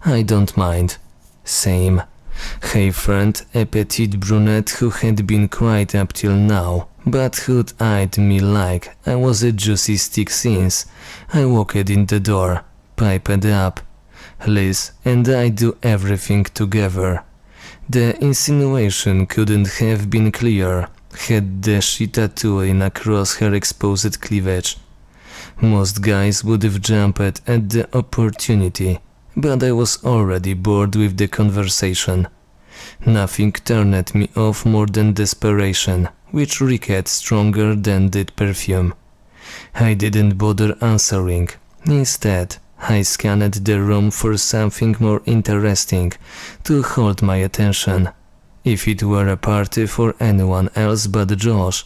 I don't mind. Same. Hey friend, a petite brunette who had been quiet up till now, but who'd eyed me like I was a juicy stick since I walked in the door, piped up. Liz and I do everything together. The insinuation couldn't have been clearer, had the she tattooing across her exposed cleavage. Most guys would have jumped at the opportunity, but I was already bored with the conversation. Nothing turned me off more than desperation, which reeked stronger than did perfume. I didn't bother answering. Instead, I scanned the room for something more interesting to hold my attention. If it were a party for anyone else but Josh,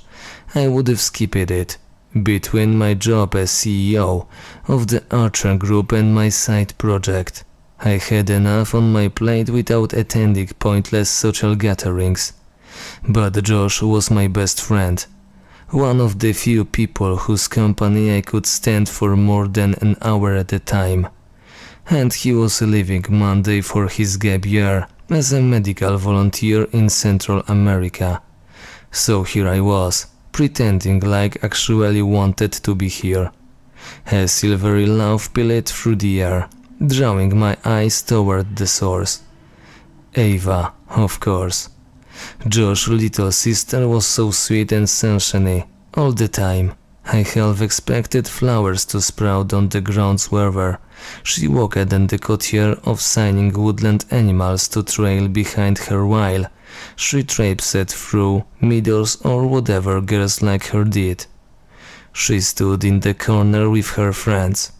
I would have skipped it. Between my job as CEO of the Archer Group and my side project, I had enough on my plate without attending pointless social gatherings. But Josh was my best friend, one of the few people whose company I could stand for more than an hour at a time. And he was leaving Monday for his gap year as a medical volunteer in Central America. So here I was, pretending like I actually wanted to be here. A silvery laugh pilled through the air, drawing my eyes toward the source. Ava, of course. Josh's little sister was so sweet and sunshiny all the time. I half expected flowers to sprout on the grounds wherever she walked and the courtier of signing woodland animals to trail behind her while she traipsed through meadows or whatever girls like her did. She stood in the corner with her friends,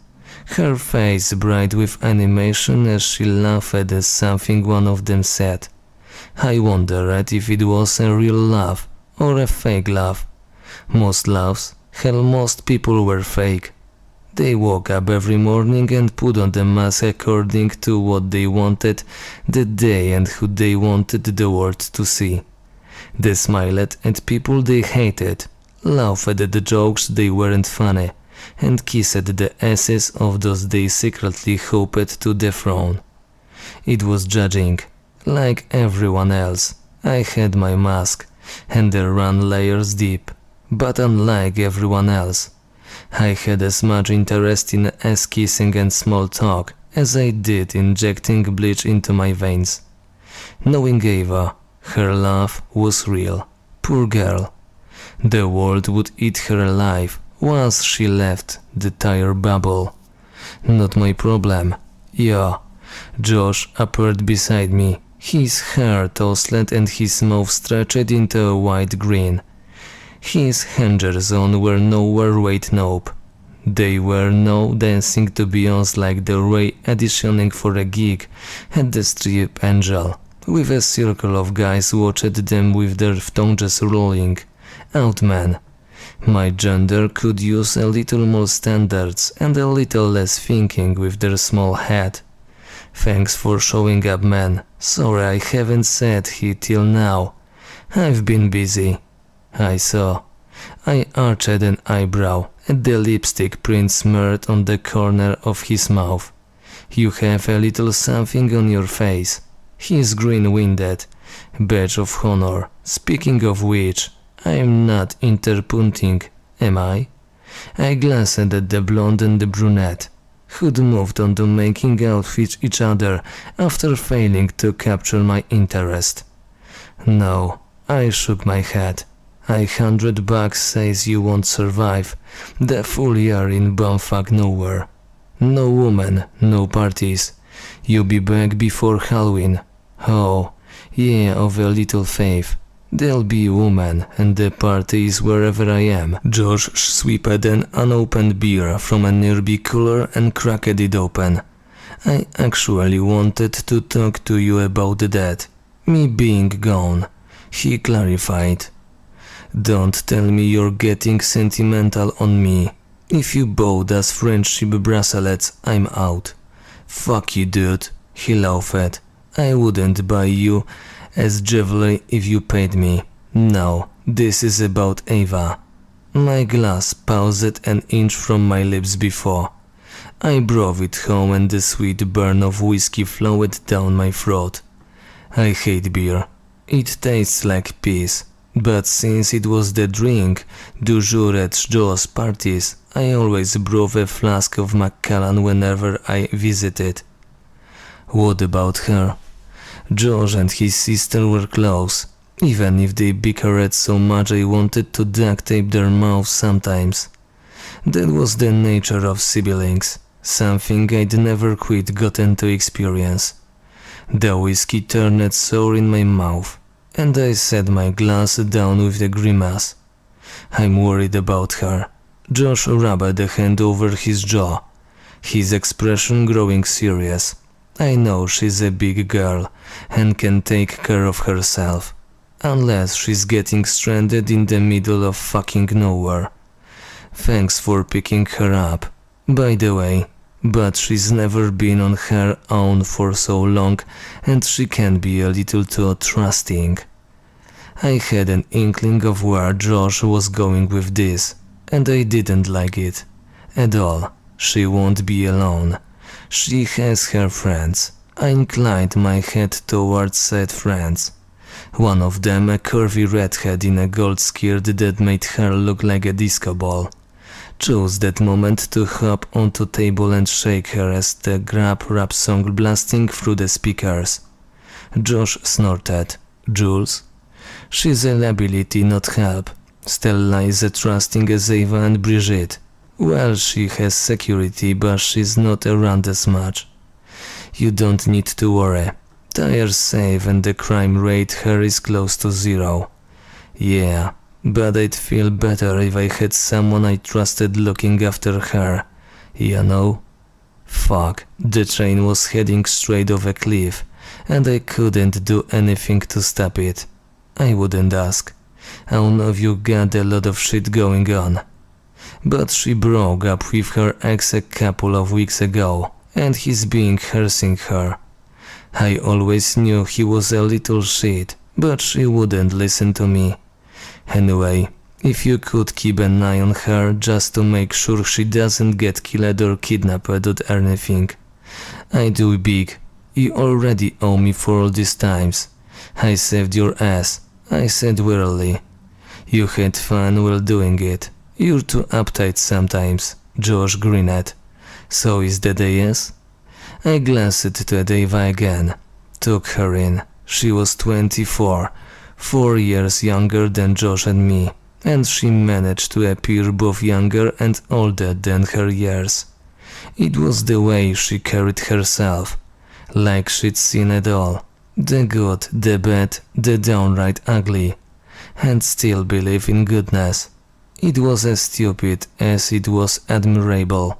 her face bright with animation as she laughed at something one of them said. I wondered if it was a real laugh or a fake laugh. Most laughs, hell, most people were fake. They woke up every morning and put on the mask according to what they wanted that day and who they wanted the world to see. They smiled at people they hated, laughed at the jokes they weren't funny, and kissed the asses of those they secretly hoped to dethrone. It was judging. Like everyone else, I had my mask, and it ran layers deep, but unlike everyone else, I had as much interest in ass kissing and small talk as I did injecting bleach into my veins. Knowing Ava, her laugh was real. Poor girl. The world would eat her alive once she left the tire bubble. Not my problem. Yeah. Josh appeared beside me. His hair tousled and his mouth stretched into a wide grin. His hangers on were nowhere weight nope. They were no dancing to Beyonce like the Ray auditioning for a gig at the Strip Angel, with a circle of guys watched them with their tongues rolling. Out man. My gender could use a little more standards and a little less thinking with their small head. Thanks for showing up, man. Sorry I haven't said he till now. I've been busy. I saw. I arched an eyebrow at the lipstick print smeared on the corner of his mouth. You have a little something on your face. He's green-winded. Badge of honor. Speaking of which, I'm not interpunting, am I? I glanced at the blonde and the brunette, who'd moved on to making out with each other after failing to capture my interest. No, I shook my head. $100 says you won't survive the full year in bumfuck nowhere. No woman, no parties. You'll be back before Halloween. Oh, yeah, of a little faith. There'll be a woman and the party is wherever I am. Josh sweeped an unopened beer from a nearby cooler and cracked it open. I actually wanted to talk to you about that. Me being gone, he clarified. Don't tell me you're getting sentimental on me. If you bought us friendship bracelets, I'm out. Fuck you, dude, he laughed. I wouldn't buy you as jewelry if you paid me. No, this is about Ava. My glass paused an inch from my lips before. I brought it home and the sweet burn of whiskey flowed down my throat. I hate beer. It tastes like piss. But since it was the drink du jour at Joe's parties, I always brought a flask of Macallan whenever I visited. What about her? Josh and his sister were close, even if they bickered so much I wanted to duct tape their mouths sometimes. That was the nature of siblings, something I'd never quite gotten to experience. The whiskey turned sour in my mouth, and I set my glass down with a grimace. I'm worried about her. Josh rubbed a hand over his jaw, his expression growing serious. I know she's a big girl and can take care of herself, unless she's getting stranded in the middle of fucking nowhere. Thanks for picking her up, by the way, but she's never been on her own for so long and she can be a little too trusting. I had an inkling of where Josh was going with this, and I didn't like it at all. She won't be alone. She has her friends. I inclined my head towards said friends. One of them, a curvy redhead in a gold skirt that made her look like a disco ball, chose that moment to hop onto table and shake her as the grab rap song blasting through the speakers. Josh snorted. Jules? She's a liability, not help. Stella is as trusting as Ava and Brigitte. Well, she has security, but she's not around as much. You don't need to worry. Tyre's safe and the crime rate here is close to zero. Yeah, but I'd feel better if I had someone I trusted looking after her, you know? Fuck, the train was heading straight off a cliff, and I couldn't do anything to stop it. I wouldn't ask. I know you got a lot of shit going on. But she broke up with her ex a couple of weeks ago, and he's been harassing her. I always knew he was a little shit, but she wouldn't listen to me. Anyway, if you could keep an eye on her just to make sure she doesn't get killed or kidnapped or anything. I do big. You already owe me for all these times. I saved your ass, I said wearily. You had fun while doing it. You're too uptight sometimes, Josh grinned. So is that a yes? I glanced to Ava again, took her in. She was 24, 4 years younger than Josh and me, and she managed to appear both younger and older than her years. It was the way she carried herself, like she'd seen it all, the good, the bad, the downright ugly, and still believe in goodness. It was as stupid as it was admirable.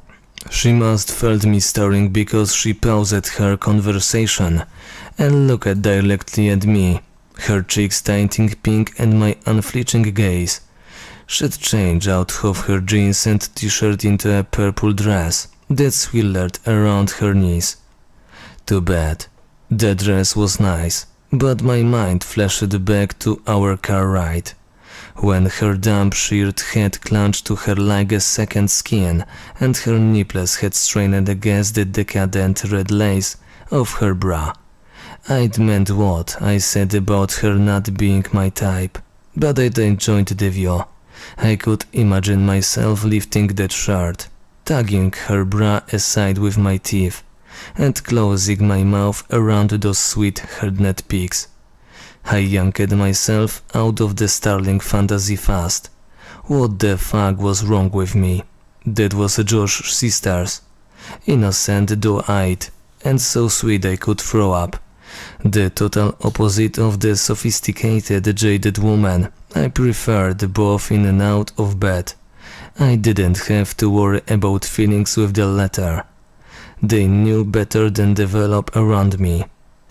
She must felt me staring because she paused her conversation and looked directly at me, her cheeks tinting pink and my unflinching gaze. She'd changed out of her jeans and t-shirt into a purple dress that swirled around her knees. Too bad. The dress was nice, but my mind flashed back to our car ride, when her damp-sheared head clung to her like a second skin and her nipples had strained against the decadent red lace of her bra. I'd meant what I said about her not being my type, but I'd enjoyed the view. I could imagine myself lifting that shirt, tugging her bra aside with my teeth, and closing my mouth around those sweet haired peaks. I yanked myself out of the startling fantasy fast. What the fuck was wrong with me? That was Josh's sisters. Innocent doe-eyed, and so sweet I could throw up. The total opposite of the sophisticated, jaded woman I preferred both in and out of bed. I didn't have to worry about feelings with the latter. They knew better than develop around me.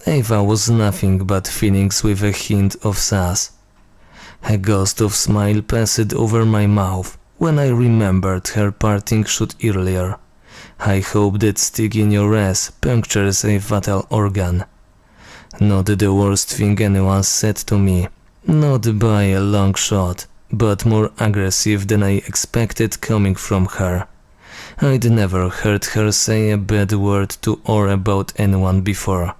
Ava was nothing but feelings with a hint of sass. A ghost of smile passed over my mouth when I remembered her parting shot earlier. I hope that stick in your ass punctures a vital organ. Not the worst thing anyone said to me, not by a long shot, but more aggressive than I expected coming from her. I'd never heard her say a bad word to or about anyone before.